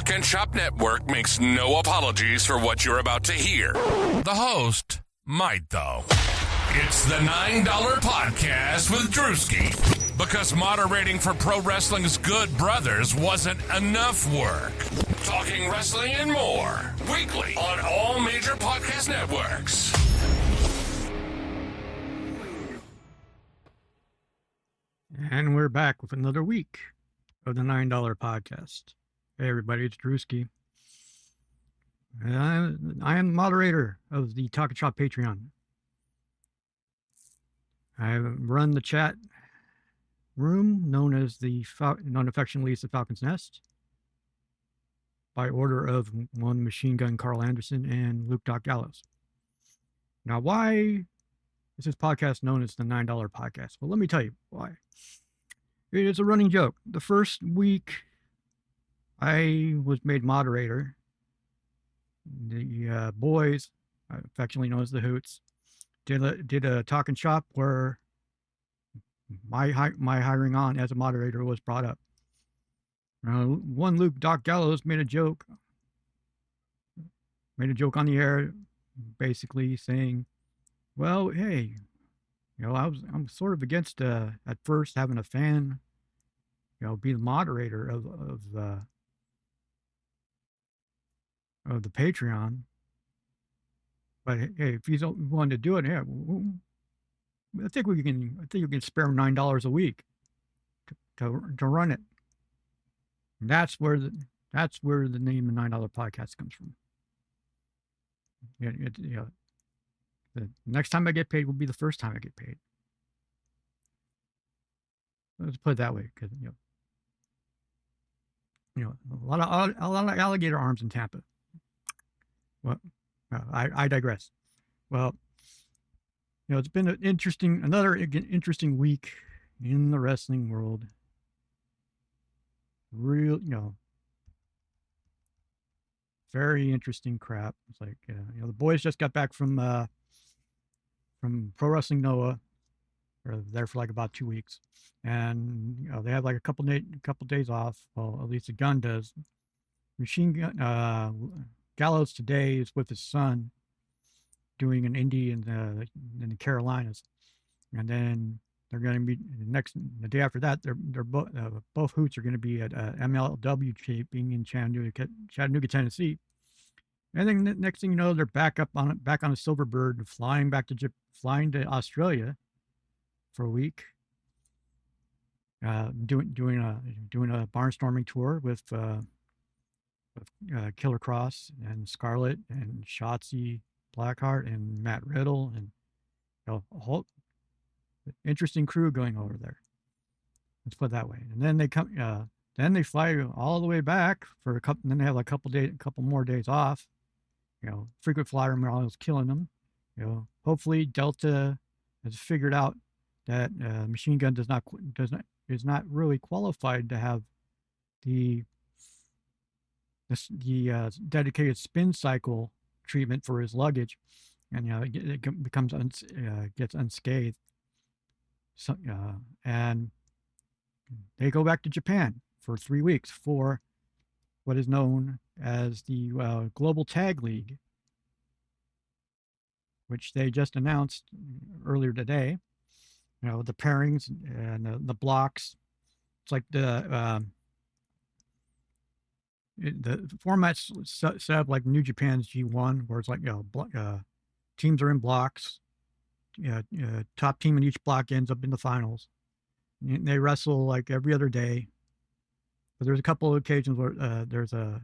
TalkNShop Network makes no apologies for what you're about to hear. The host might, though. It's the $9 Podcast with Drewski. Because moderating for pro wrestling's good brothers wasn't enough work. Talking wrestling and more. Weekly on all major podcast networks. And we're back with another week of the $9 Podcast. Hey, everybody, it's Drewski. I am moderator of the TalkNShop Patreon. I run the chat room known affectionately as the Falcon's Nest by order of one Machine Gun Carl Anderson and Luke Doc Gallows. Now, why is this podcast known as the $9 Podcast? Well, let me tell you why. It is a running joke. The first week I was made moderator, the boys, affectionately known as the Hoots, did a TalkNShop where my hiring on as a moderator was brought up. One Luke Doc Gallows made a joke on the air, basically saying, "Well, hey, I'm sort of against at first having a fan, be the moderator of the Patreon. But hey, if you don't want to do it, yeah, I think we can spare $9 a week to run it." And that's where the name of $9 Podcast comes from. The next time I get paid will be the first time I get paid. Let's put it that way, because a lot of alligator arms in Tampa. Well, I digress. Well, it's been another interesting week in the wrestling world. Very interesting crap. It's like, the boys just got back from Pro Wrestling Noah. They're there for like about 2 weeks, and they have like a couple days off. Well, at least the Gun does. Machine Gun Gallows today is with his son doing an indie in the Carolinas, and then they're going to be the day after that. They're both Hoots are going to be at MLW taping in Chattanooga, Tennessee. And then the next thing you know, they're back on a Silverbird, flying to Australia for a week, doing a barnstorming tour with Killer Cross and Scarlett and Shotzi Blackheart and Matt Riddle, and a whole interesting crew going over there. Let's put it that way. And then they come, then they fly all the way back for a couple. And then they have a couple more days off. Frequent flyer morale is killing them. Hopefully Delta has figured out that Machine Gun is not really qualified to have the dedicated spin cycle treatment for his luggage, and it gets unscathed. So, and they go back to Japan for 3 weeks for what is known as the Global Tag League, which they just announced earlier today. The pairings and the blocks. It's like the format's set up like New Japan's G1, where it's like teams are in blocks. Top team in each block ends up in the finals. And they wrestle like every other day. But there's a couple of occasions where the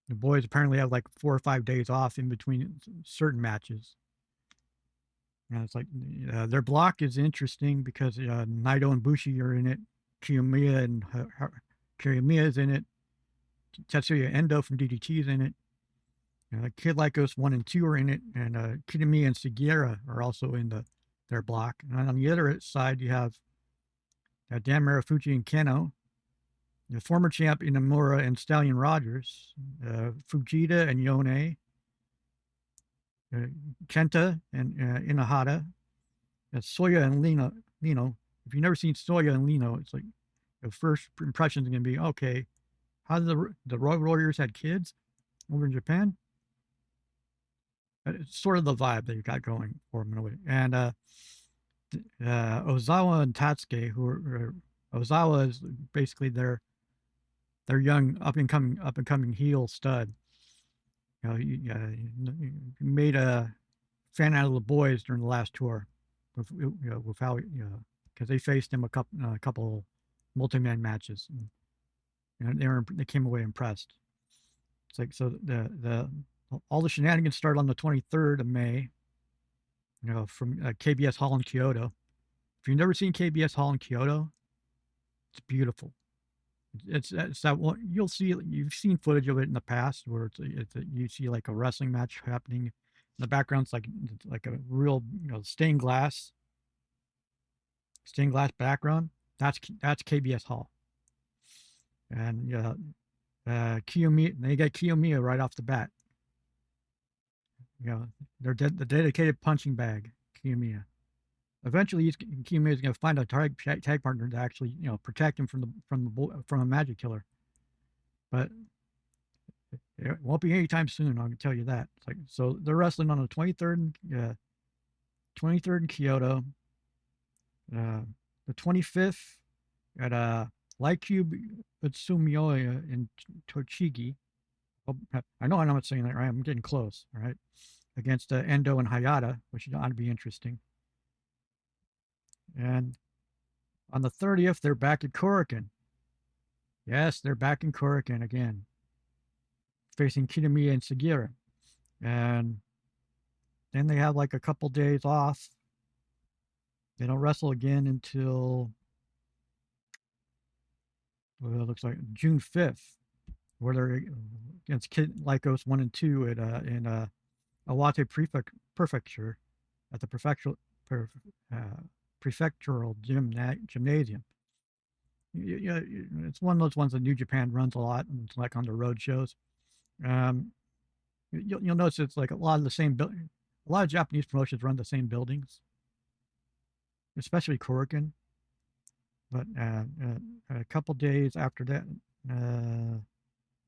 boys apparently have like 4 or 5 days off in between certain matches. And it's like their block is interesting because Naito and Bushi are in it. Kiyomiya is in it. Tetsuya Endo from DDT is in it. Kid Lycos 1 and 2 are in it, and Kitamiya and Sugiura are also in their block. And on the other side, you have Dan Marufuji and Keno, the former champ Inamura and Stallion Rogers, Fujita and Yone, Kenta and Inahata, Soya and Lino. If you've never seen Soya and Lino, it's like the first impression is going to be, okay, how the Road Warriors had kids over in Japan. It's sort of the vibe that you got going for them in a way. And Ozawa and Tatsuki, Ozawa is basically their young up and coming heel stud. He made a fan out of the boys during the last tour, with how because they faced him a couple multi-man matches, and they came away impressed. It's like, so all the shenanigans start on the 23rd of May. From KBS Hall in Kyoto. If you've never seen KBS Hall in Kyoto, it's beautiful. It's that one you'll see. You've seen footage of it in the past where you see like a wrestling match happening. In the background's like a real stained glass background. That's KBS Hall. And Kiyomiya, they got Kiyomiya right off the bat. They're the dedicated punching bag, Kiyomiya. Eventually, Kiyomiya is going to find a tag partner to actually, protect him from a magic killer. But it won't be anytime soon. I can tell you that. It's like, so they're wrestling on the 23rd, 23rd in Kyoto. The 25th at Laikyu Utsumiya in Tochigi. I know I'm not saying that right. I'm getting close. All right, against Endo and Hayata, which ought to be interesting. And on the 30th, they're back at Korakuen. Yes, they're back in Korakuen again, facing Kitamiya and Sugiura. And then they have like a couple days off. They don't wrestle again until, well, it looks like June 5th, where they're against Kid Lycos 1 and 2 in Awate Prefecture at the prefectural gymnasium. It's one of those ones that New Japan runs a lot, and it's like on the road shows. You'll notice it's like a lot of the same building. A lot of Japanese promotions run the same buildings, especially Korakuen. But a couple days after that,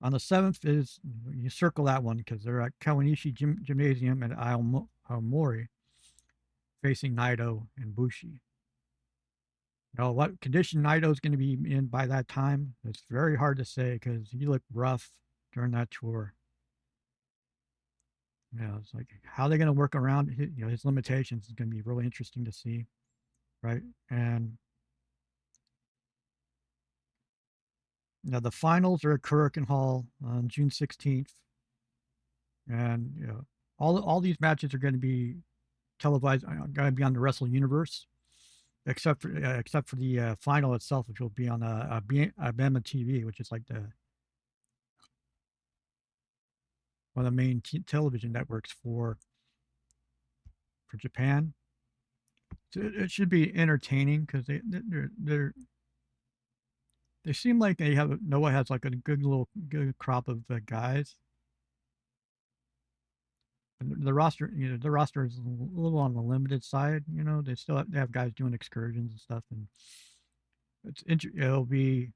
on the 7th is, you circle that one because they're at Kawanishi Gymnasium at Aomori, facing Naito and Bushi. What condition Naito's going to be in by that time, it's very hard to say because he looked rough during that tour. It's like how they're going to work around his limitations is going to be really interesting to see, right? And the finals are at Korakuen Hall on June 16th, and all these matches are going to be televised. Going to be on the Wrestle Universe, except for the final itself, which will be on Abema TV, which is like one of the main television networks for Japan. So it should be entertaining because they seem like Noah has like a good crop of guys. And the roster, the roster is a little on the limited side. They have guys doing excursions and stuff, and it'll be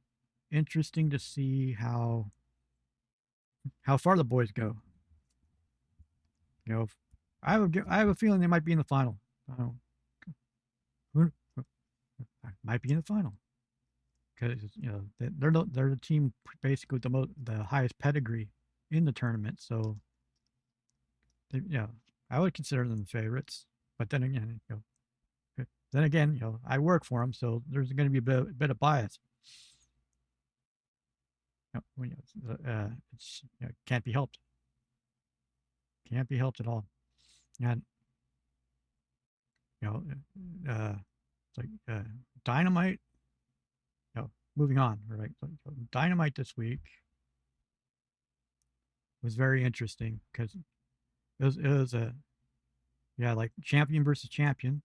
interesting to see how far the boys go. I have a feeling they might be in the final. Might be in the final because they're the team basically with the highest pedigree in the tournament. So I would consider them the favorites. But then again, I work for them, so there's going to be a bit of bias. It's can't be helped. Can't be helped at all. And it's like Dynamite. Moving on, right? Dynamite this week was very interesting because it was like champion versus champion,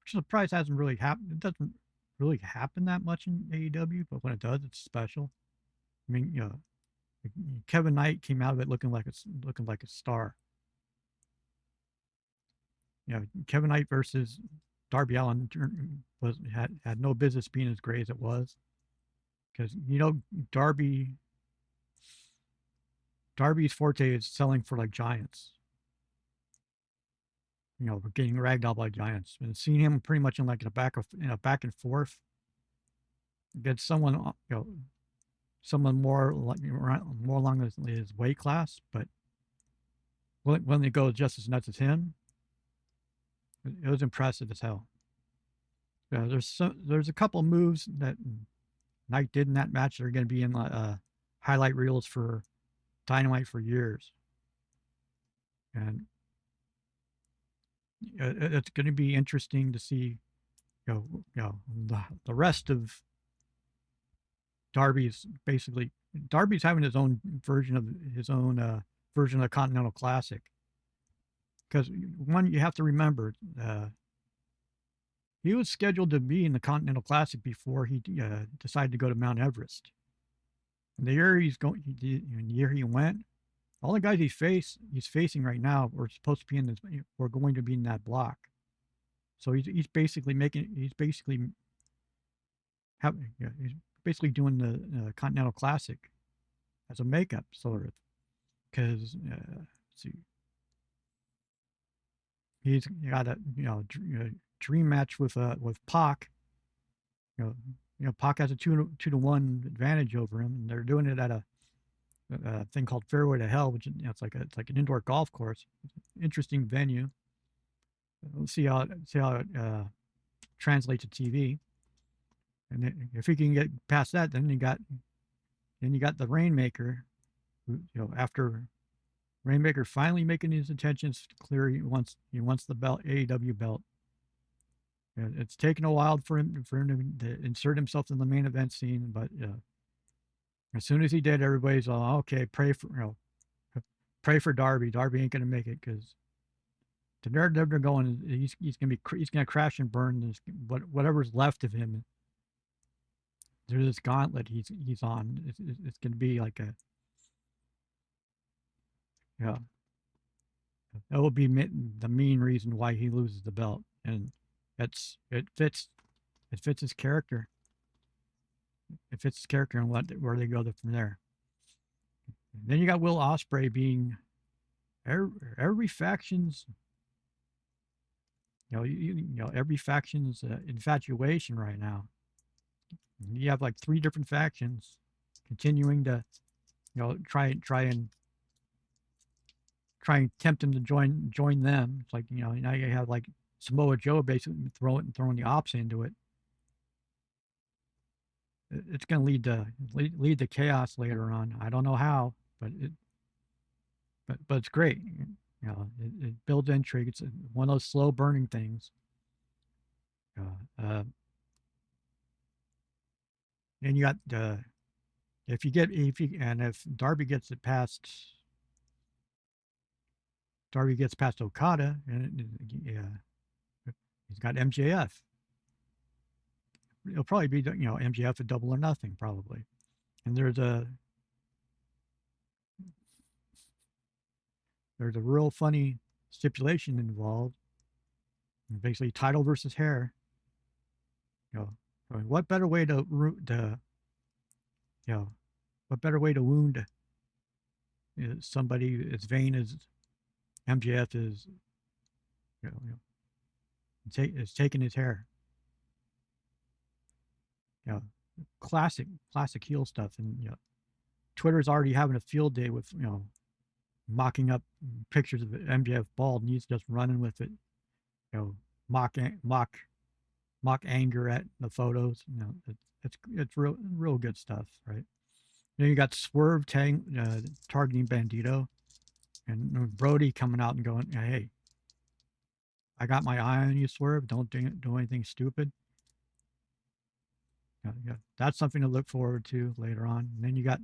which I'm surprised hasn't really happened. It doesn't really happen that much in AEW, but when it does, it's special. I mean, Kevin Knight came out of it looking like a star. Kevin Knight versus Darby Allin had no business being as great as it was, because Darby Darby's forte is selling for like giants. We're getting ragdolled by giants, and seeing him pretty much in like a back and forth against someone, someone more along his weight class, but when they go just as nuts as him, it was impressive as hell. There's a couple moves that Knight did in that match that are going to be in highlight reels for Dynamite for years, and it's going to be interesting to see, the rest of Darby's having his own version of the Continental Classic, because you have to remember, he was scheduled to be in the Continental Classic before he decided to go to Mount Everest. And the year he went, all the guys he's facing right now were supposed to be were going to be in that block. So he's basically doing the Continental Classic as a makeup sort of, because let's see, he's got a dream match with Pac. Pac has a 2-1 advantage over him, and they're doing it at a thing called Fairway to Hell, which it's like an indoor golf course. Interesting venue. We'll see how it translates to TV. And if he can get past that, then you got the Rainmaker. After Rainmaker finally making his intentions clear, he wants the belt, AEW belt. It's taken a while for him to insert himself in the main event scene, but as soon as he did, everybody's all okay. Pray for Darby. Darby ain't gonna make it, because they're going. He's gonna crash and burn whatever's left of him. There's this gauntlet he's on. It's gonna be like that will be the main reason why he loses the belt, and it fits his character. It fits his character and where they go from there. And then you got Will Ospreay being every faction's every faction's infatuation right now. You have like 3 different factions continuing to try and tempt him to join them. It's like, now you have like Samoa Joe basically throwing the ops into it. It's going to lead to chaos later on. I don't know how, but it's great. It builds intrigue. It's one of those slow burning things. And you got if Darby gets past Okada, and he's got MJF. It'll probably be MJF a Double or Nothing probably, and there's a real funny stipulation involved. Basically, title versus hair. What better way to wound somebody as vain as MJF is? It's taking his hair. Classic heel stuff, and Twitter's already having a field day with mocking up pictures of MJF bald, and he's just running with it. Mock anger at the photos. It's real good stuff, right? Then you got Swerve targeting Bandito, and Brody coming out and going, "Hey, I got my eye on you, Swerve. Don't do anything stupid." That's something to look forward to later on. And then you got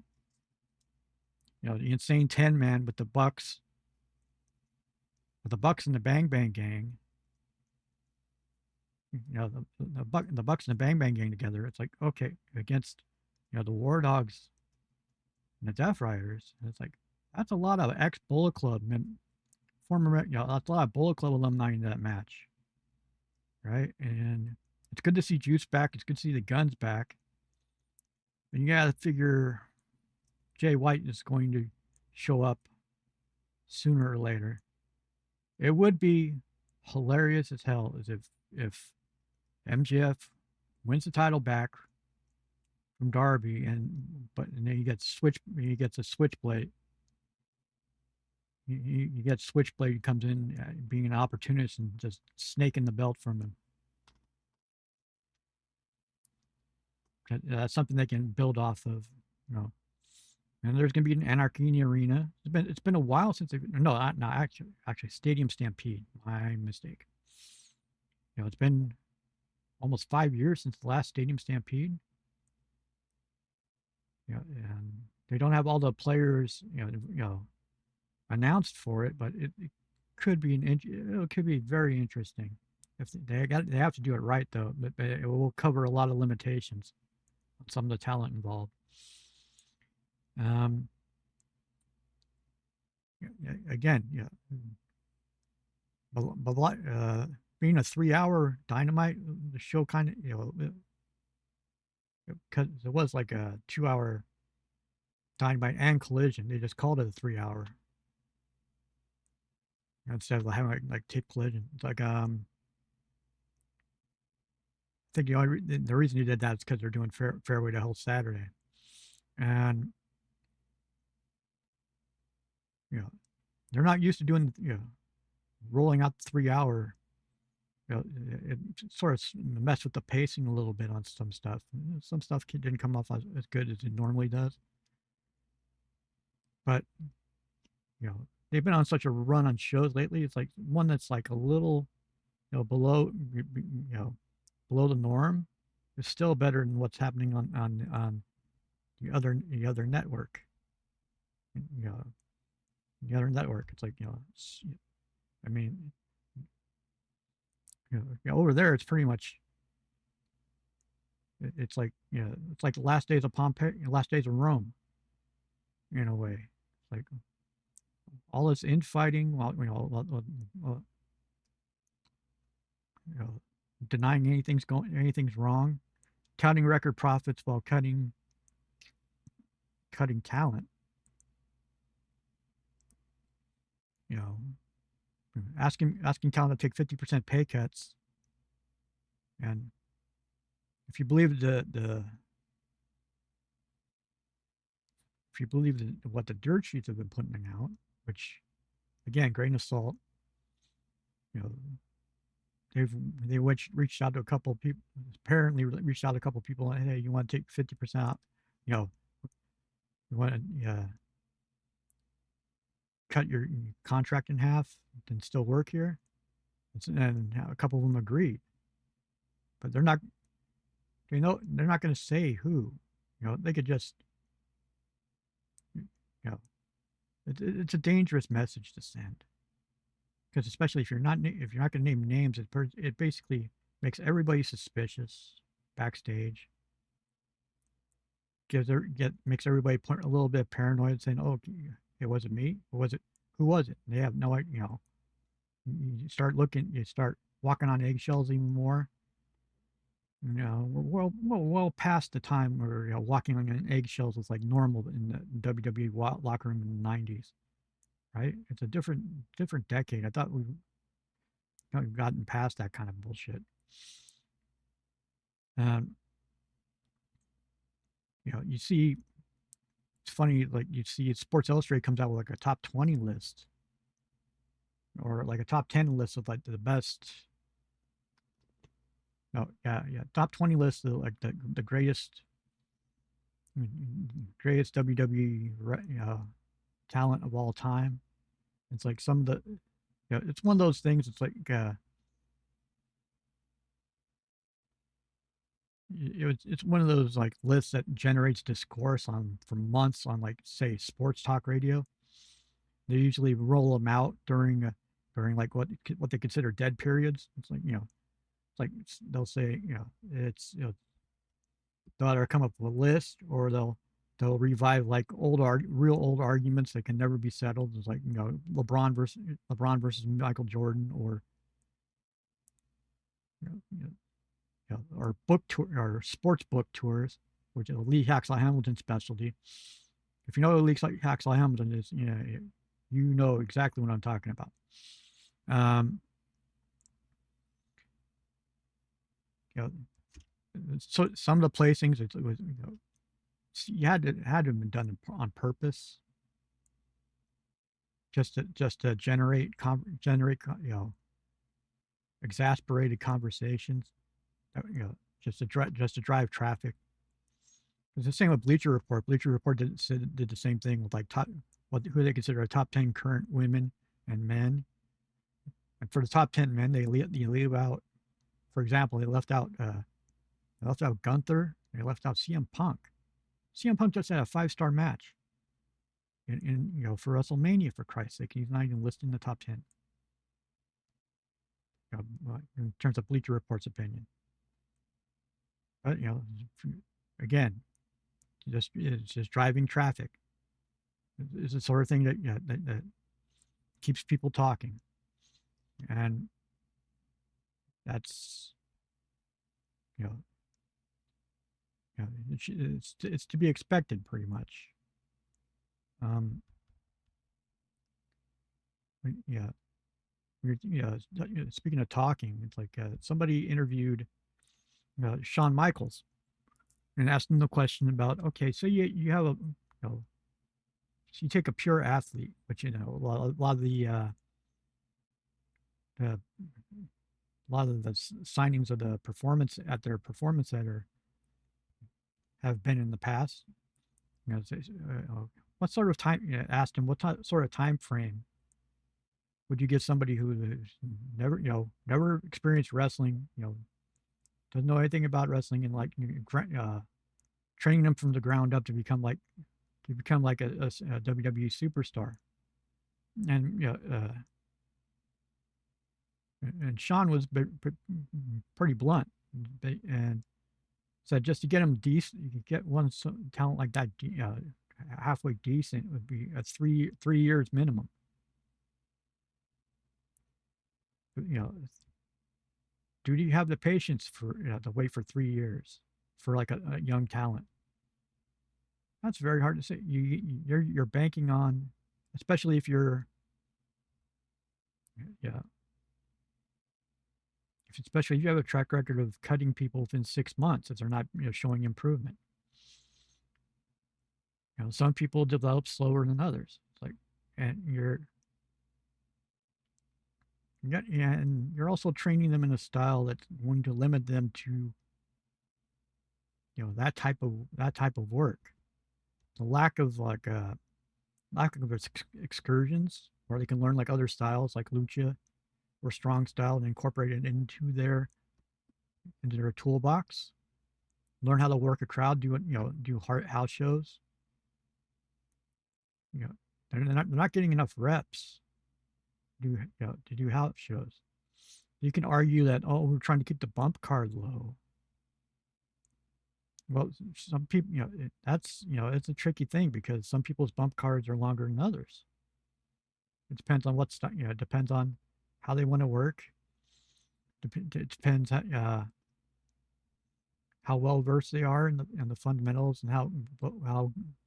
the Insane 10-man with the Bucks and the Bang Bang Gang. The Bucks and the Bang Bang Gang together. It's like, okay, against the War Dogs and the Death Riders. And it's like, that's a lot of ex Bullet Club former, that's a lot of Bullet Club alumni in that match, right? And it's good to see Juice back. It's good to see the Guns back. And you got to figure Jay White is going to show up sooner or later. It would be hilarious as hell as if MJF wins the title back from Darby, and then he gets a switchblade. You get Switchblade comes in being an opportunist and just snaking the belt from him. That's something they can build off of, you know. And there's going to be an Anarchy in the Arena. It's been a while since they've actually Stadium Stampede. My mistake. You know, it's been almost 5 years since the last Stadium Stampede. You know, and they don't have all the players, announced for it, but it could be it could be very interesting. If they have to do it right though, but it will cover a lot of limitations on some of the talent involved. Again, but being a 3-hour Dynamite, the show kind of because it was like a 2-hour Dynamite and Collision. They just called it a 3-hour instead of having like tape Collision. It's like I think the reason you did that is because they're doing Fairway to Hell Saturday, and they're not used to doing rolling out the 3-hour. It sort of messed with the pacing a little bit on some stuff. Some stuff didn't come off as good as it normally does. But they've been on such a run on shows lately. It's like one that's like a little below below the norm is still better than what's happening on the other network. The other network. It's like I mean, over there it's pretty much. It's like it's like the last days of Pompeii, last days of Rome. In a way, it's like all this infighting while denying anything's wrong, counting record profits while cutting talent. Asking talent to take 50% pay cuts, and if you believe what the dirt sheets have been putting out, which again, grain of salt, they reached out to a couple of people. Apparently, reached out to a couple of people and hey, you want to take 50% out? You want to cut your contract in half and still work here? And a couple of them agreed, but they're not. They're not going to say who. They could just. It's a dangerous message to send. Because especially if you're not going to name names, it basically makes everybody suspicious backstage. Makes everybody a little bit paranoid, saying, "Oh, it wasn't me. Was it? Who was it?" And they have no idea. You start walking on eggshells even more. We're well past the time where walking on eggshells was like normal in the WWE locker room in the '90s, right? It's a different decade. I thought we've gotten past that kind of bullshit. You see, it's funny. Like you see, Sports Illustrated comes out with like a top 20 list, or like a top 10 list of like the best. No, yeah, top 20 list of like the greatest WWE talent of all time. It's like some of the, it's one of those things. It's like it's one of those like lists that generates discourse for months on like say sports talk radio. They usually roll them out during like what they consider dead periods. It's like it's like they'll say it's they'll either come up with a list or they'll revive like real old arguments that can never be settled. It's like LeBron versus Michael Jordan, or or book tour or sports book tours, which is Lee Hacksaw Hamilton's specialty. If you know leaks like Axel Hamilton is, you know exactly what I'm talking about. You know, so some of the placings, it was, you had to have been done on purpose, just to generate exasperated conversations, just to drive traffic. It's the same with Bleacher Report. Bleacher Report did the same thing with like who they consider a top 10 current women and men. And for the top 10 men, they leave out, for example, they left out Gunther. They left out CM Punk. CM Punk just had a 5-star match for WrestleMania, for Christ's sake. He's not even listed in the top 10. In terms of Bleacher Report's opinion. But again, it's just driving traffic. It's the sort of thing that keeps people talking, and that's it's to be expected, pretty much. Speaking of talking, it's like somebody interviewed Shawn Michaels and asked him the question about, okay, so you have so you take a pure athlete, but a lot of the signings of the performance at their performance center have been in the past. What sort of time? Asked him what sort of time frame would you give somebody who's never experienced wrestling, doesn't know anything about wrestling, and like training them from the ground up to become like a WWE superstar. And Shawn was pretty blunt, and said just to get him decent, you could get one talent like that halfway decent would be a 3 years minimum. Do you have the patience for to wait for 3 years for like a young talent? That's very hard to say. You're banking on, especially if you're especially if you have a track record of cutting people within 6 months if they're not showing improvement. Some people develop slower than others. It's like, and you're also training them in a style that's going to limit them to that type of work. The lack of excursions where they can learn like other styles like lucha or strong style and incorporate it into their toolbox. Learn how to work a crowd, do house shows. They're not getting enough reps to do house shows. You can argue that, we're trying to keep the bump card low. Well, some people, it's a tricky thing because some people's bump cards are longer than others. It depends on it depends on how they want to work. It depends how well versed they are in the fundamentals and how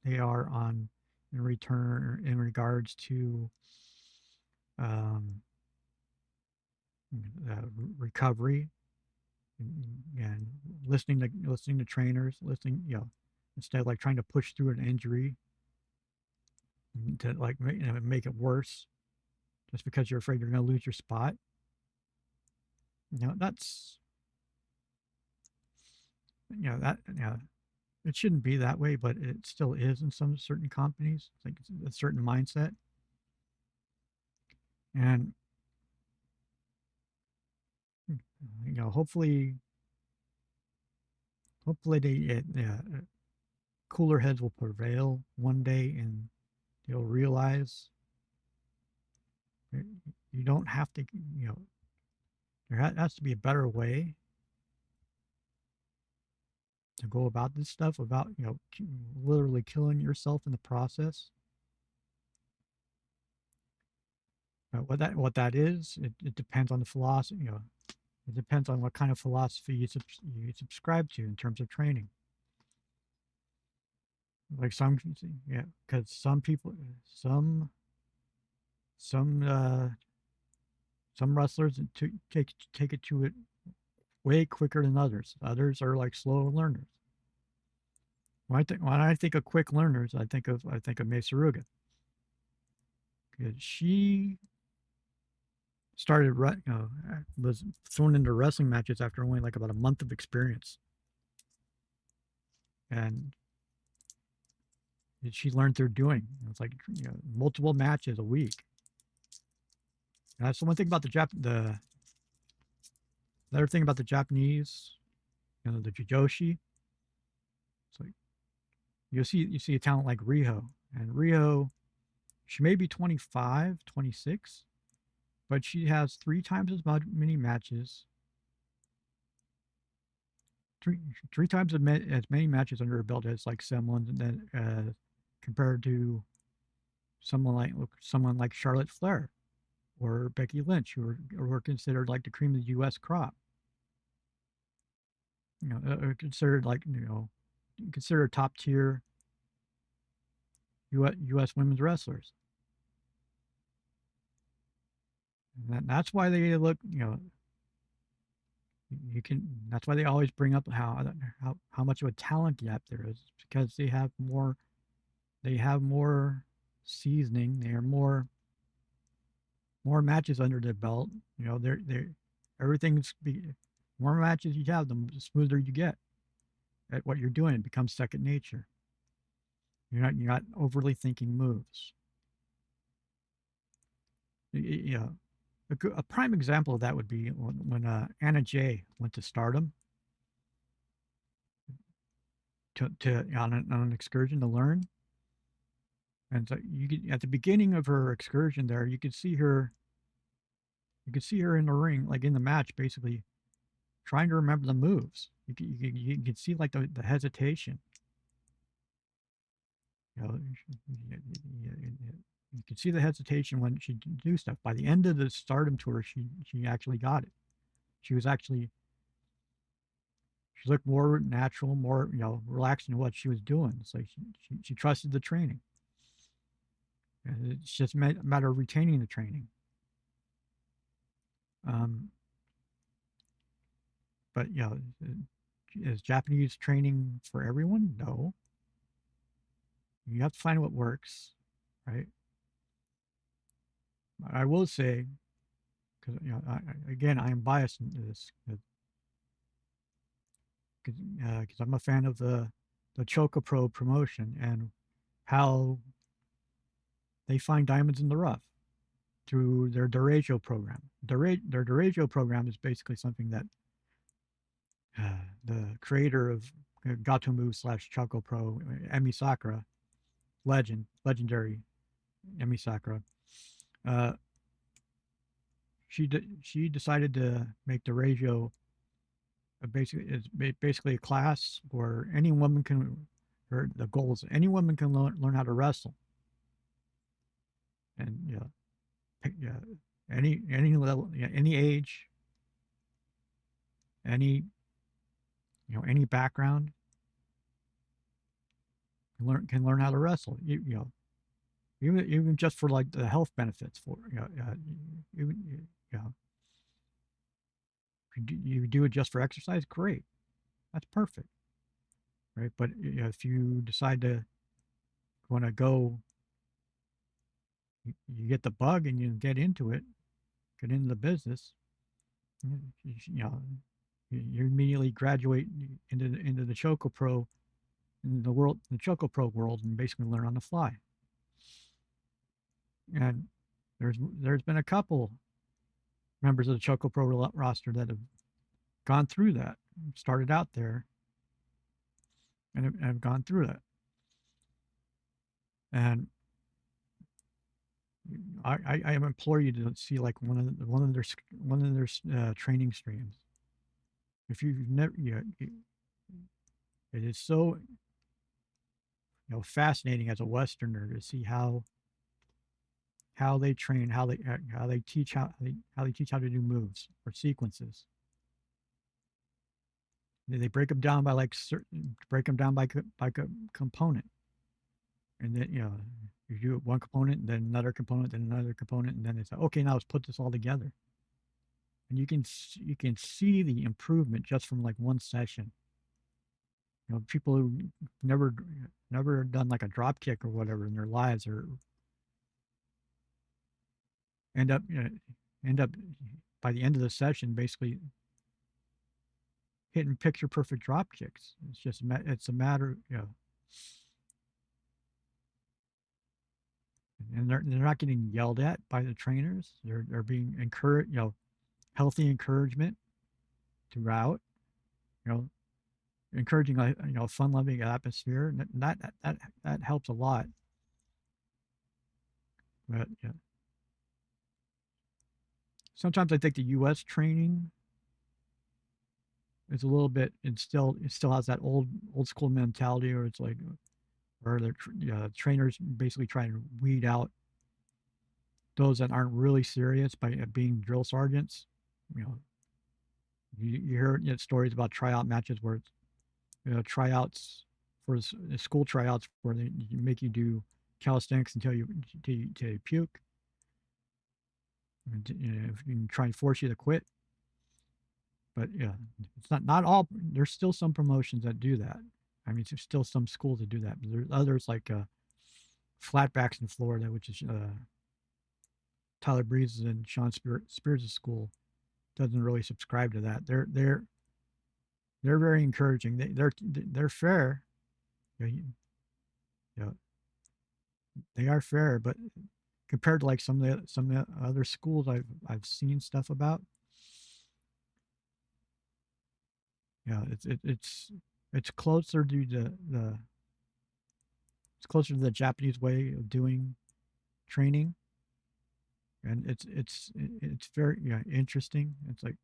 they are in regards to recovery and listening to trainers, instead of like trying to push through an injury to like make it worse just because you're afraid you're going to lose your spot. That's it shouldn't be that way, but it still is in some certain companies. It's like a certain mindset. And hopefully they cooler heads will prevail one day, and they'll realize you don't have to. There has to be a better way to go about this stuff without literally killing yourself in the process. What that is, it depends on the philosophy. It depends on what kind of philosophy you subscribe to in terms of training. Like some, yeah, because some people, some some uh, some wrestlers take it to it way quicker than others. Others are like slow learners. When I think of quick learners, I think of Mesa Ruga. She started, was thrown into wrestling matches after only like about a month of experience, and she learned through doing. It's like multiple matches a week. And that's the one thing about the other thing about the Japanese, the Jijoshi. It's like you see a talent like Riho, and Riho, she may be 25, 26, but she has 3 times as many matches, three times as many matches under her belt as like someone that compared to someone like Charlotte Flair or Becky Lynch, who were considered like the cream of the U.S. crop. Considered like considered top tier U.S. women's wrestlers. And that's why they look, you can. That's why they always bring up how much of a talent gap there is, because they have more. They have more seasoning. They are more matches under their belt. They're everything's more matches you have, the smoother you get at what you're doing. It becomes second nature. You're not overly thinking moves. Yeah, a prime example of that would be when Anna Jay went to Stardom on an excursion to learn. And so at the beginning of her excursion there, you could see her. You could see her in the ring, like in the match, basically trying to remember the moves. You could see like the hesitation. You could see the hesitation when she do stuff. By the end of the Stardom tour, she actually got it. She looked more natural, more relaxed in what she was doing. It's like she trusted the training. And it's just a matter of retaining the training. But is Japanese training for everyone? No. You have to find what works, right? I will say, because again, I am biased into this, because I'm a fan of the Choco Pro promotion and how they find diamonds in the rough through their Dorajo program. Their Dorajo program is basically something that the creator of Gatomu / Choco Pro, Emi Sakura, legendary Emi Sakura, she decided to make Dorajo basically a class where any woman can, or the goal is any woman can learn how to wrestle. And any level, any age, any any background can learn how to wrestle. Even just for like the health benefits for even you do it just for exercise, great, that's perfect, right? But if you decide to want to go, you get the bug and you get into the business, you immediately graduate into the Choco Pro, in the Choco Pro world, and basically learn on the fly. And there's been a couple members of the Choco Pro roster that have gone through that, started out there, and have gone through that. And I implore you to see like one of their training streams. If you've never, it is so fascinating as a Westerner to see how they train, how they teach how they teach how to do moves or sequences. They break them down by break them down by component. and then you do one component, and then another component, then another component, and then it's like, okay, now let's put this all together. And you can see the improvement just from like one session. People who never never done like a drop kick or whatever in their lives, or end up end up by the end of the session basically hitting picture perfect drop kicks. It's a matter, and they're not getting yelled at by the trainers. They're being encouraged, healthy encouragement throughout, you know, encouraging a fun loving atmosphere, and that helps a lot. But yeah, sometimes I think the U.S. training is a little bit. It still has that old school mentality, or it's like where the trainers basically trying to weed out those that aren't really serious by being drill sergeants. You know, you hear stories about tryout matches where it's, tryouts for school tryouts where they make you do calisthenics until you puke. And, if you can try and force you to quit. But yeah, it's not all. There's still some promotions that do that. I mean, there's still some schools that do that. But there's others like Flatbacks in Florida, which is Tyler Breeze's and Sean Spears' school, doesn't really subscribe to that. They're very encouraging. They're fair. You know, they are fair, but compared to like some of the other schools I've seen stuff about, it's closer to it's closer to the Japanese way of doing training, and it's very interesting. It's like,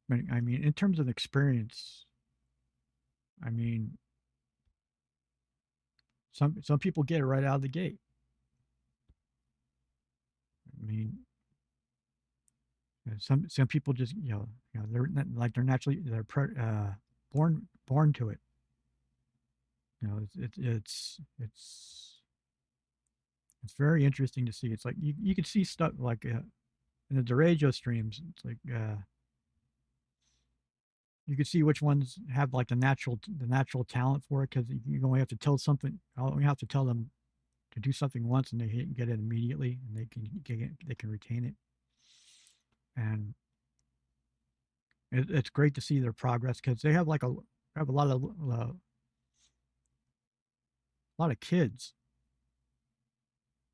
I mean, in terms of experience, I mean, some people get it right out of the gate. I mean, some people just they're not, like born to it. It's very interesting to see. It's like you can see stuff like in the Derecho streams. It's like you can see which ones have like the natural talent for it, because you only have to tell something. You have to tell them to do something once, and they get it immediately, and they can retain it. And it's great to see their progress, because they have a lot of kids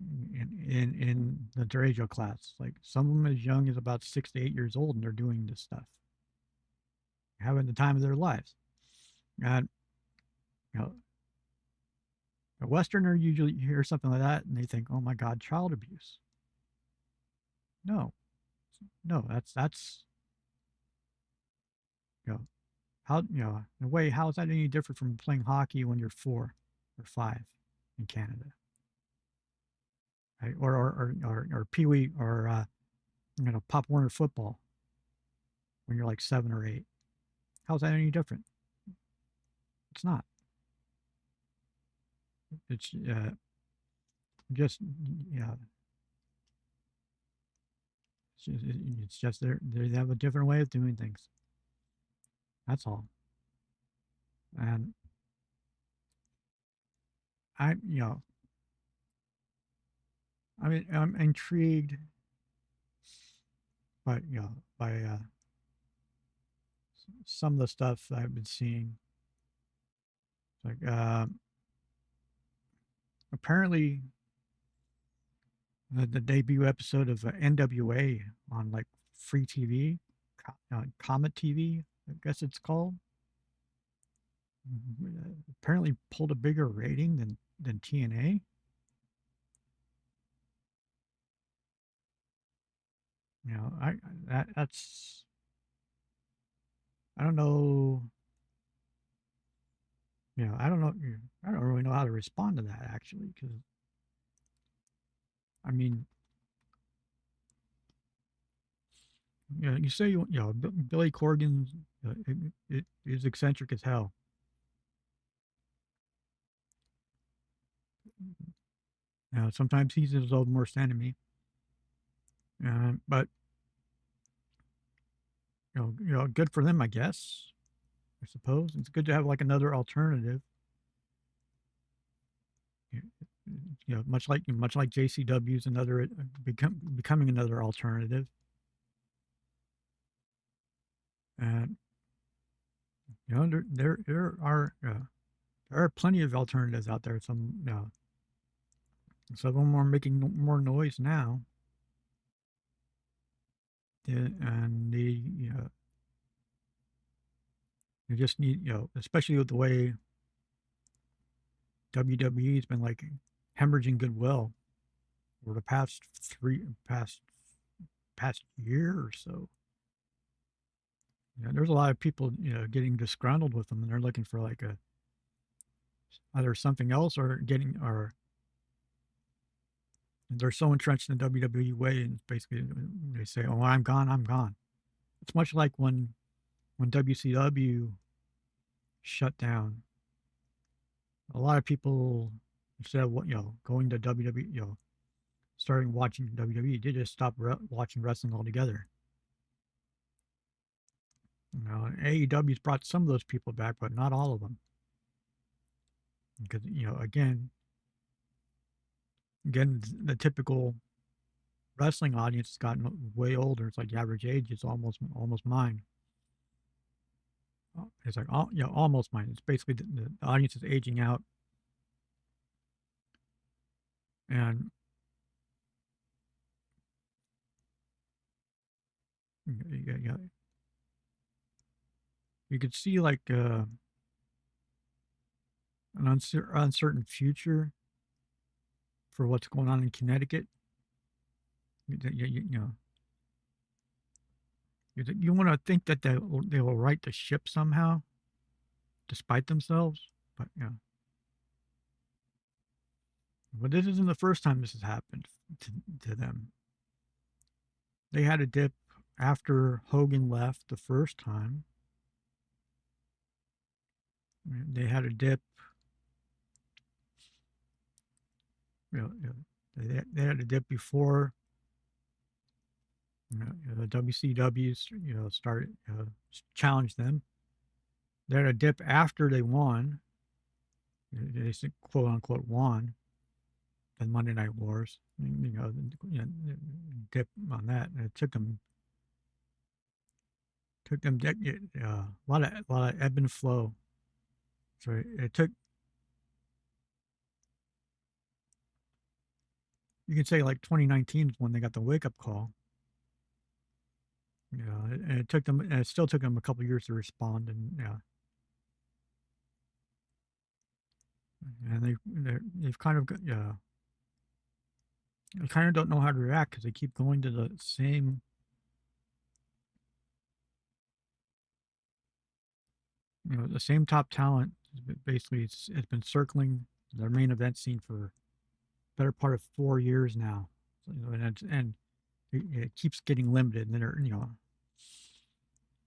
in the Derecho class. Like some of them as young as about 6 to 8 years old, and they're doing this stuff, having the time of their lives. And you know, a Westerner usually hear something like that and they think, "Oh my God, child abuse." No, no, that's how in a way, how is that any different from playing hockey when you're 4 or 5 in Canada, right? Or Pee Wee, or Pop Warner football when you're like 7 or 8. How's that any different? It's not. It's just it's just they have a different way of doing things. That's all. And I I mean, I'm intrigued by some of the stuff I've been seeing. Like apparently the debut episode of NWA on like free TV, Comet TV, I guess it's called. Apparently pulled a bigger rating than TNA. That's I don't know. I don't know. I don't really know how to respond to that, actually, because I mean, you say Billy Corgan is eccentric as hell. Sometimes he's his own worst enemy. But good for them, I guess. I suppose it's good to have like another alternative. Much like JCW's another becoming another alternative. And there are plenty of alternatives out there. Some of them are making more noise now. And you just need, especially with the way WWE's been like hemorrhaging goodwill over the past year or so. There's a lot of people, getting disgruntled with them, and they're looking for like either something else or they're so entrenched in the WWE way, and basically they say, "Oh, I'm gone, I'm gone." It's much like when WCW shut down. A lot of people, instead of going to WWE, starting watching WWE, they just stopped watching wrestling altogether. AEW's brought some of those people back, but not all of them. Because again, the typical wrestling audience has gotten way older. It's like the average age is almost mine. It's like almost mine. It's basically the audience is aging out, and you could see like an uncertain future for what's going on in Connecticut. You want to think that they will right the ship somehow, despite themselves, but but this isn't the first time this has happened to them. They had a dip after Hogan left the first time. They had a dip. They had a dip before the WCW's started challenged them. They had a dip after they won. They said, quote unquote, won the Monday Night Wars. Dip on that. And it took them a lot of ebb and flow. So it took, you could say like 2019 is when they got the wake up call. And it still took them a couple of years to respond, and and they've kind of they kind of don't know how to react because they keep going to the same top talent. Basically, it's been circling their main event scene for better part of 4 years now. So, and it keeps getting limited, and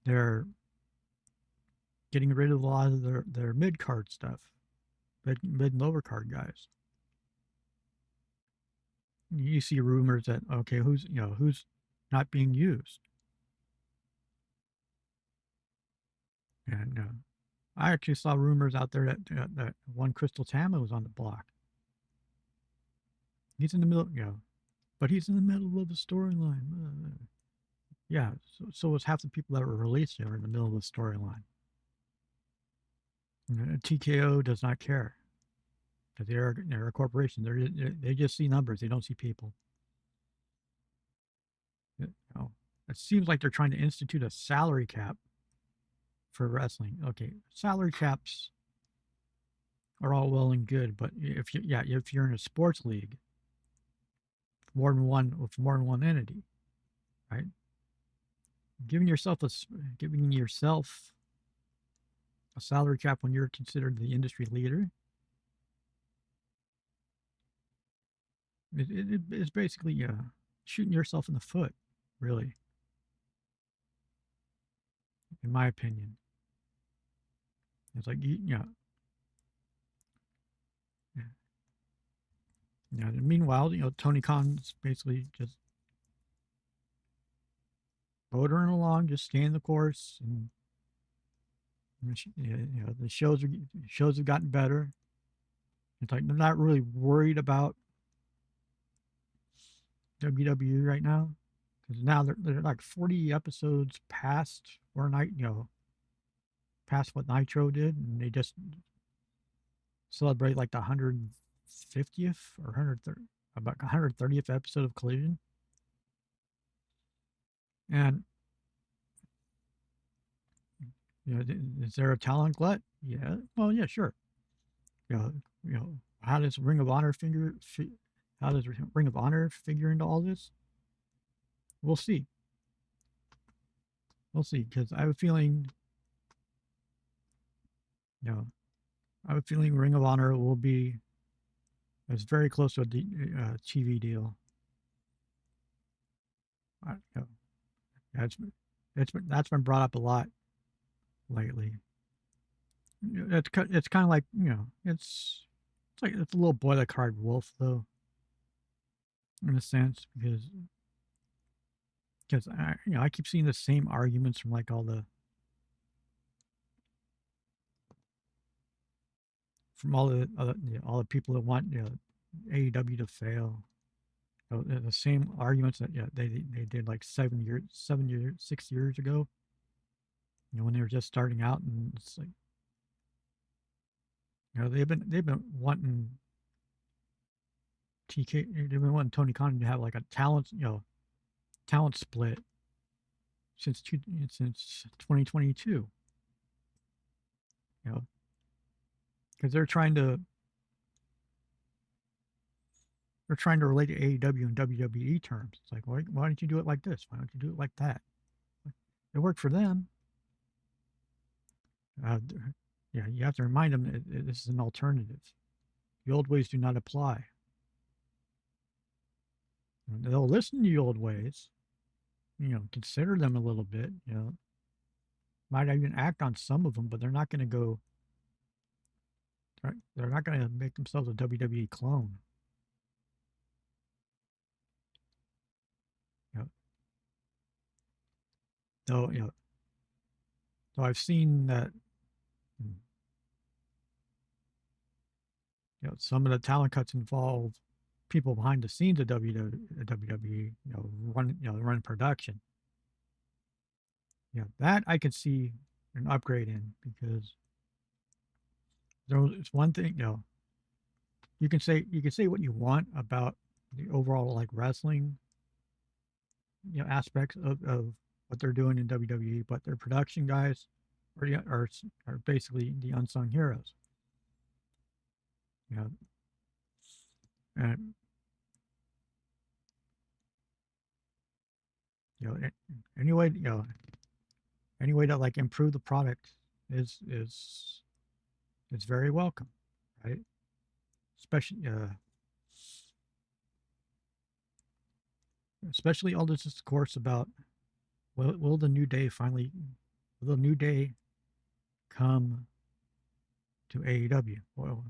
they're getting rid of a lot of their mid card stuff, mid and lower card guys. You see rumors that who's not being used, and I actually saw rumors out there that one Crystal Tama was on the block. He's in the middle, but he's in the middle of the storyline. Yeah, so was half the people that were released are in the middle of the storyline. TKO does not care. Because they're a corporation. They just see numbers. They don't see people. It seems like they're trying to institute a salary cap for wrestling. Okay, salary caps are all well and good, but if you're in a sports league, more than one entity, right? Giving yourself a salary cap when you're considered the industry leader, it's basically shooting yourself in the foot, really, in my opinion. It's like Meanwhile, Tony Khan's basically just motoring along, just staying the course, and the shows have gotten better. It's like they're not really worried about WWE right now, because now they're like 40 episodes past where past what Nitro did, and they just celebrate like the 150th or 130th episode of Collision. And is there a talent glut? Yeah. Well, yeah, sure. How does Ring of Honor how does Ring of Honor figure into all this? We'll see. We'll see, because I have a feeling, Ring of Honor will be. It's very close to a TV deal. That's been brought up a lot lately. It's kind of like it's a little boy that cried wolf, though, in a sense, because I keep seeing the same arguments from like all the people that want AEW to fail. The same arguments that they did like 6 years ago. When they were just starting out, and it's like they've been wanting they've been wanting Tony Khan to have like a talent split since 2022. Because they're trying to relate to AEW and WWE terms. It's like, why don't you do it like this? Why don't you do it like that? It worked for them. You have to remind them that this is an alternative. The old ways do not apply. They'll listen to the old ways, consider them a little bit, might even act on some of them, but they're not going to go. They're not going to make themselves a WWE clone. Though, so I've seen that, some of the talent cuts involve people behind the scenes of WWE, run production. That I could see an upgrade in, because it's one thing, you can say what you want about the overall like wrestling, aspects of what they're doing in WWE, but their production guys are basically the unsung heroes. And any way to like improve the product is very welcome, right? Especially all this discourse about will the New Day come to AEW? Well,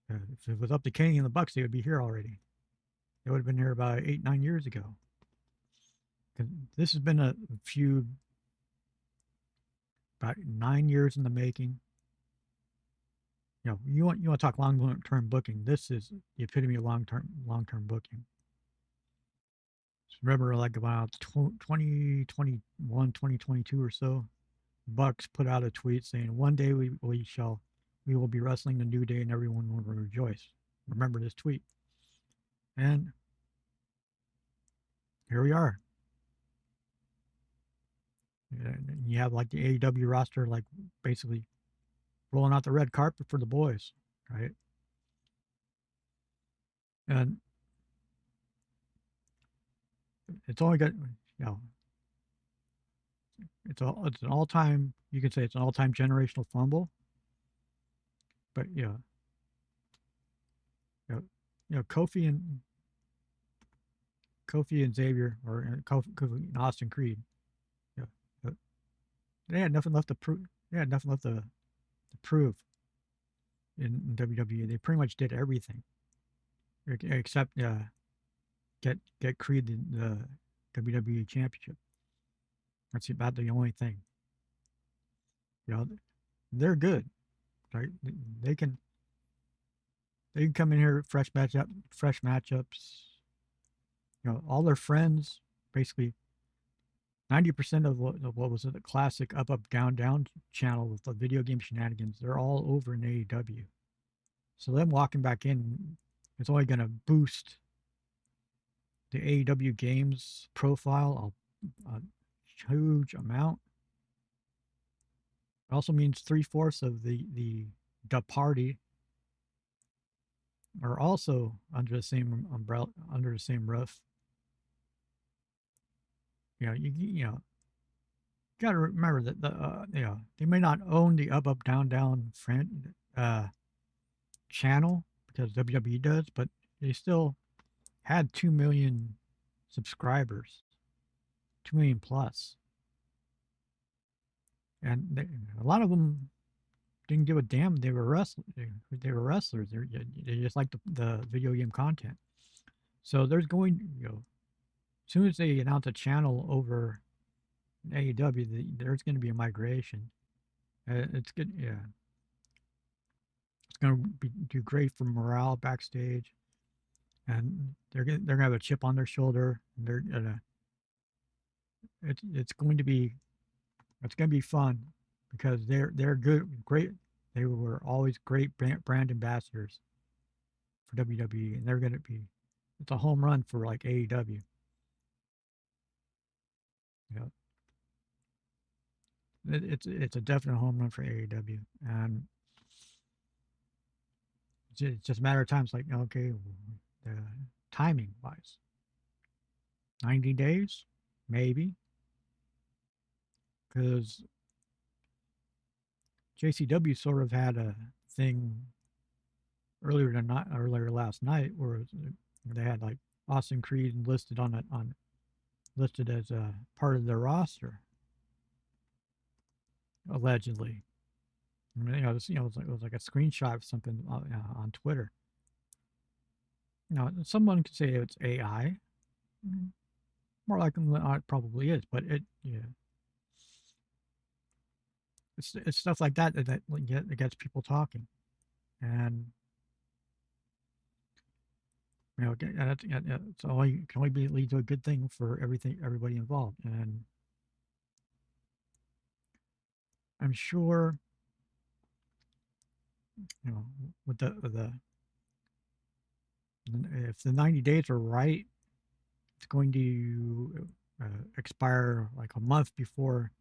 if it was up to Kenny and the Bucks, they would be here already. They would have been here about 8-9 years ago. This has been a feud about 9 years in the making. You want to talk long-term booking. This is the epitome of long-term booking. Remember, like about 2021, 2022 or so, Bucks put out a tweet saying, "One day we will be wrestling the New Day and everyone will rejoice." Remember this tweet. And here we are. And you have like the AEW roster, like basically rolling out the red carpet for the boys, right? And it's only got, it's an all-time, you could say it's an all-time generational fumble. But Kofi and Xavier, or Kofi and Austin Creed, they had nothing left to prove. They had nothing left to prove in WWE. They pretty much did everything. except get Creed the WWE Championship. That's about the only thing. You know, they're good, right? They can come in here fresh matchups. You know, all their friends, basically 90% of what was it, the classic up down down channel with the video game shenanigans. They're all over in AEW. So them walking back in, it's only going to boost the AEW games profile a huge amount. It also means 3/4 of the party are also under the same umbrella, under the same roof. You know, you know, got to remember that you know, they may not own the up down down channel because WWE does, but they still had 2 million subscribers, 2 million plus, and a lot of them didn't give a damn. They were wrestlers. They just like the video game content. So there's going, you know, as soon as they announce a channel over AEW, there's going to be a migration. It's good, yeah. It's going to do great for morale backstage, and they're gonna have a chip on their shoulder. They're gonna, it's going to be fun because they're great. They were always great brand ambassadors for WWE, and they're going to be, it's a home run for like AEW. You know, it's a definite home run for AEW, and it's just a matter of time. It's like, okay, timing wise, 90 days, maybe, because JCW sort of had a thing earlier last night where they had like Austin Creed listed listed as a part of their roster, allegedly. I mean, it was like a screenshot of something on Twitter. You know, someone could say it's AI. More likely than not, it probably is, but it's stuff like that that gets people talking, and you know, it's only can only lead to a good thing for everybody involved, and I'm sure, you know, with the if the 90 days are right, it's going to expire like a month before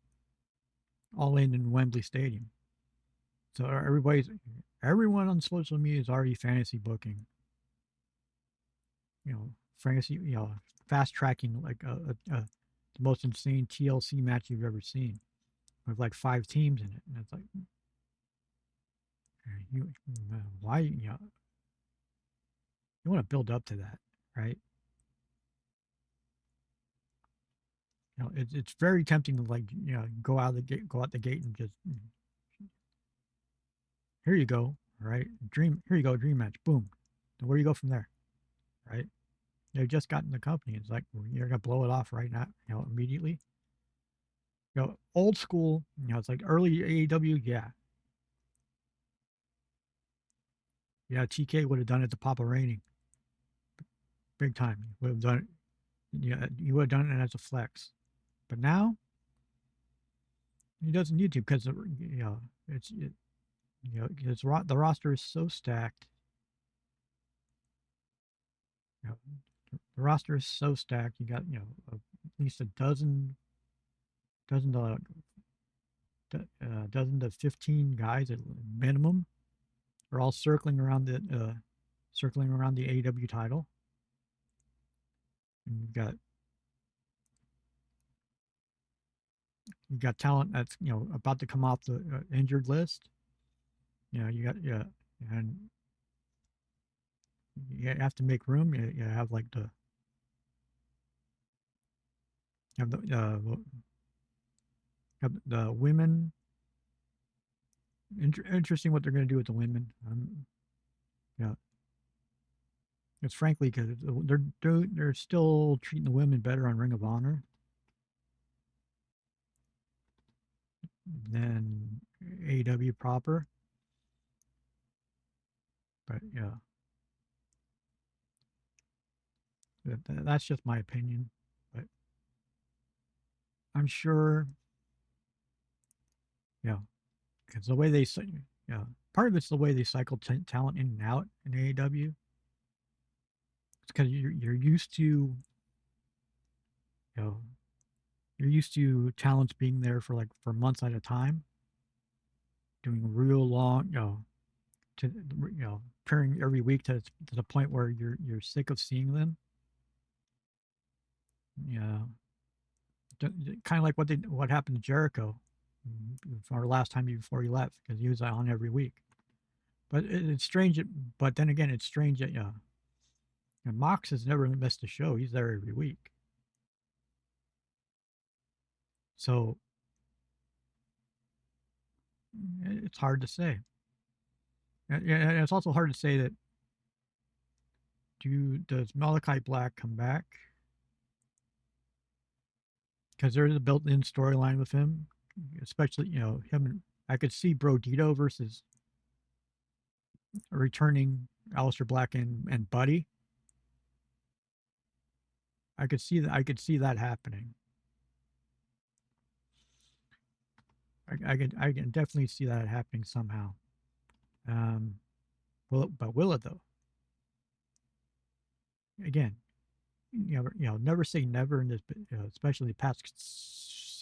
All In Wembley Stadium. So everyone on social media is already fantasy booking. You know, fantasy, you know, fast tracking like the most insane TLC match you've ever seen with like 5 teams in it, and it's like, why, you know, you want to build up to that, right? You know, it's very tempting to, like, you know, go out the gate and just, here you go, right? Here you go, dream match, boom. And where do you go from there, right? They've just gotten the company. It's like, you're gonna blow it off right now, you know, immediately. You know, old school, you know, it's like early AEW, yeah. Yeah, TK would have done it to Papa Raining. Big time. Would have done it. Yeah, you would have done it as a flex. But now he doesn't need to, because you know, you know, the roster is so stacked. You know, the roster is so stacked. You got, you know, at least a dozen dozen to 15 guys at minimum are all circling around the AEW title. And you got talent that's, you know, about to come off the injured list. You know, you got, yeah, and you have to make room. You have like you have the women. Interesting what they're going to do with the women. Yeah, It's frankly because they're still treating the women better on Ring of Honor than AEW proper. But yeah, that's just my opinion. But I'm sure, yeah, because the way they, yeah, part of it's the way they cycle talent in and out in AEW. It's because you're used to, you know, you're used to talents being there for months at a time, doing real long, to appearing every week to the point where you're sick of seeing them. Yeah, kind of like what happened to Jericho our last time before he left because he was on every week. But it's strange. But then again, it's strange that Mox has never missed a show. He's there every week. So it's hard to say. And it's also hard to say that does Malachi Black come back? Because there is a built-in storyline with him, especially him. I could see Brodito versus returning Aleister Black and Buddy. I could see that. I could see that happening. I can definitely see that happening somehow. Will it though? Again, never say never in this, especially the past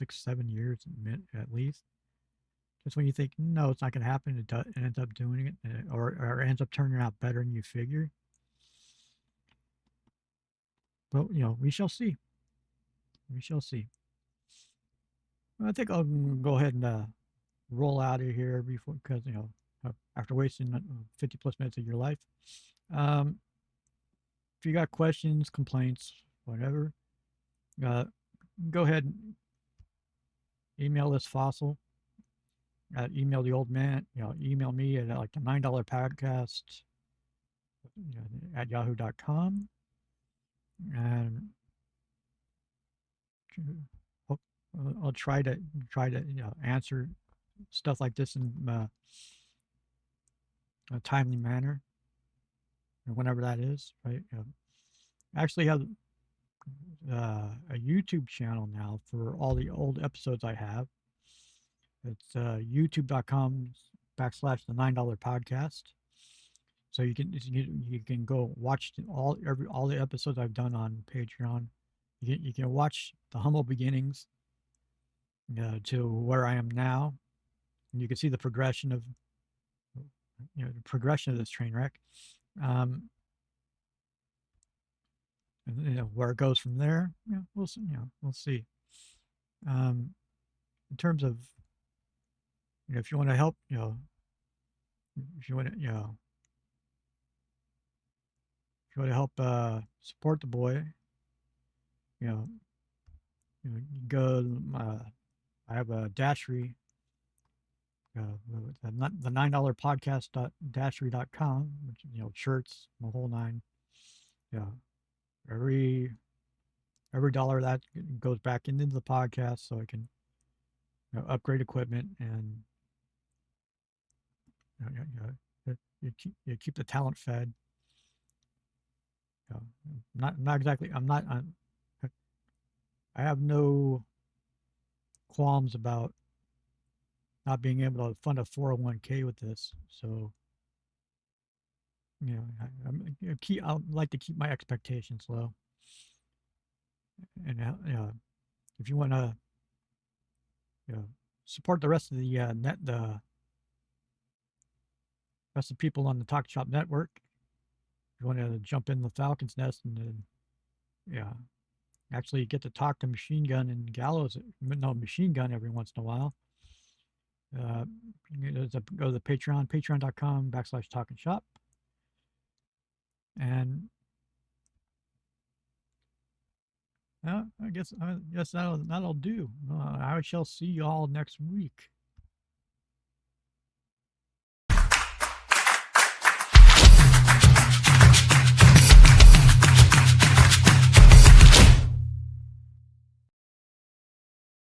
6-7 years at least. Just when you think no, it's not going to happen, it ends up doing it, or ends up turning out better than you figure. But we shall see. We shall see. I think I'll go ahead and roll out of here before, because after wasting 50 plus minutes of your life. If you got questions, complaints, whatever, go ahead and email this fossil. Email the old man. Email me at like the $9 podcast at yahoo.com. And I'll try to answer stuff like this in a timely manner, whenever that is. Right. I actually have a YouTube channel now for all the old episodes I have. It's youtube.com/the $9 podcast. So you can go watch all the episodes I've done on Patreon. You can watch the humble beginnings to where I am now, and you can see the progression of this train wreck, and where it goes from there. We'll see. We'll see. In terms of if you want to help, if you want to, if you want to help support the boy, go. I have a Dashery, the $9 podcast.dashery.com, which shirts, the whole nine. Yeah, every dollar that goes back into the podcast, so I can upgrade equipment and you keep the talent fed. Not exactly. I have no qualms about not being able to fund a 401k with this. So, I'd like to keep my expectations low. And if you want to, support the rest of the the rest of the people on the TalkShop network, if you want to jump in the Falcon's Nest and then, actually get to talk to Machine Gun and Gallows, Machine Gun every once in a while. Go to the patreon.com/TalkNShop. And I guess that'll do. I shall see you all next week.